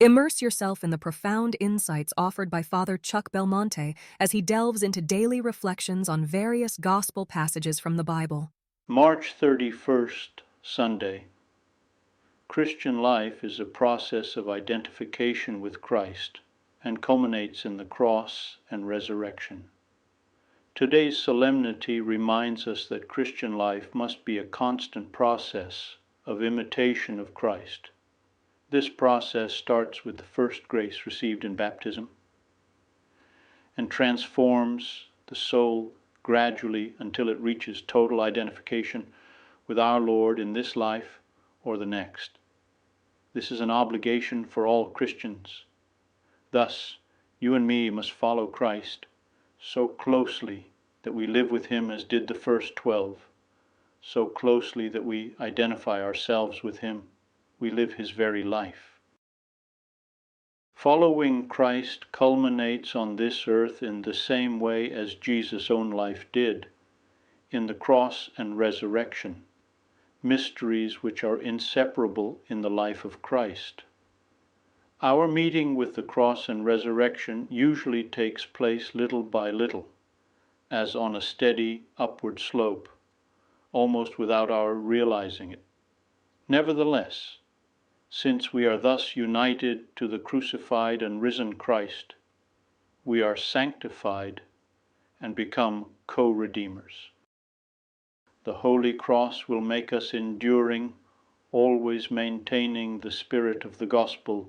Immerse yourself in the profound insights offered by Father Chuck Belmonte as he delves into daily reflections on various gospel passages from the Bible. March 31st, Sunday. Christian life is a process of identification with Christ and culminates in the cross and resurrection. Today's solemnity reminds us that Christian life must be a constant process of imitation of Christ. This process starts with the first grace received in baptism and transforms the soul gradually until it reaches total identification with our Lord in this life or the next. This is an obligation for all Christians. Thus, you and me must follow Christ so closely that we live with him as did the first 12, so closely that we identify ourselves with him. We live his very life. Following Christ culminates on this earth in the same way as Jesus' own life did, in the cross and resurrection, mysteries which are inseparable in the life of Christ. Our meeting with the cross and resurrection usually takes place little by little, as on a steady upward slope, almost without our realizing it. Nevertheless, since we are thus united to the crucified and risen Christ, we are sanctified and become co-redeemers. The Holy Cross will make us enduring, always maintaining the spirit of the gospel,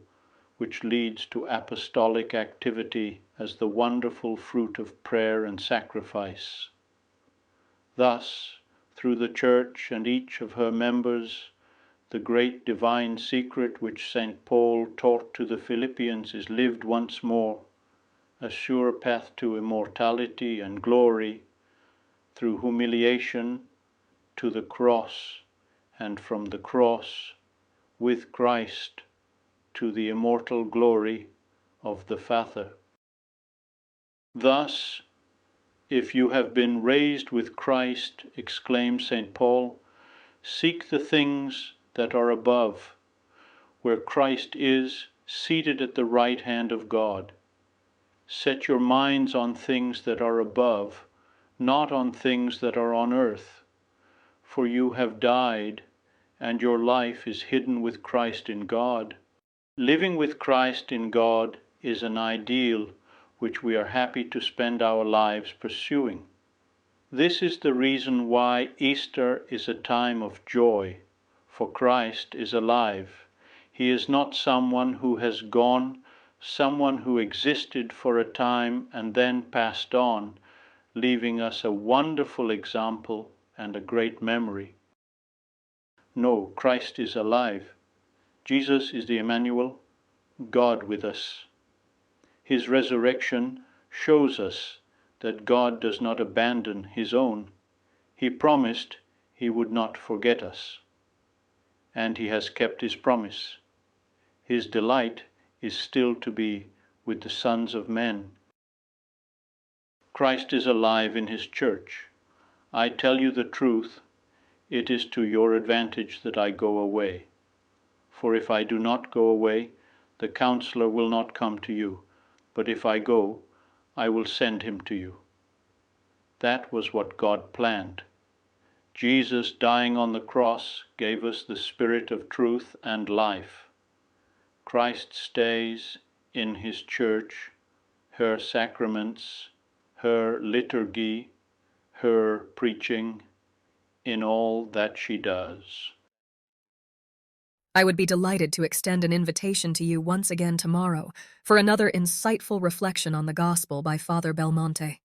which leads to apostolic activity as the wonderful fruit of prayer and sacrifice. Thus, through the Church and each of her members, the great divine secret which St. Paul taught to the Philippians is lived once more, a sure path to immortality and glory, through humiliation to the cross, and from the cross, with Christ, to the immortal glory of the Father. Thus, if you have been raised with Christ, exclaims St. Paul, seek the things that are above, where Christ is seated at the right hand of God. Set your minds on things that are above, not on things that are on earth. For you have died, and your life is hidden with Christ in God. Living with Christ in God is an ideal which we are happy to spend our lives pursuing. This is the reason why Easter is a time of joy, for Christ is alive. He is not someone who has gone, someone who existed for a time and then passed on, leaving us a wonderful example and a great memory. No, Christ is alive. Jesus is the Emmanuel, God with us. His resurrection shows us that God does not abandon his own. He promised he would not forget us. And he has kept his promise. His delight is still to be with the sons of men. Christ is alive in his church. I tell you the truth, it is to your advantage that I go away. For if I do not go away, the Counselor will not come to you, but if I go, I will send him to you. That was what God planned. Jesus, dying on the cross, gave us the Spirit of truth and life. Christ stays in his church, her sacraments, her liturgy, her preaching, in all that she does. I would be delighted to extend an invitation to you once again tomorrow for another insightful reflection on the Gospel by Father Belmonte.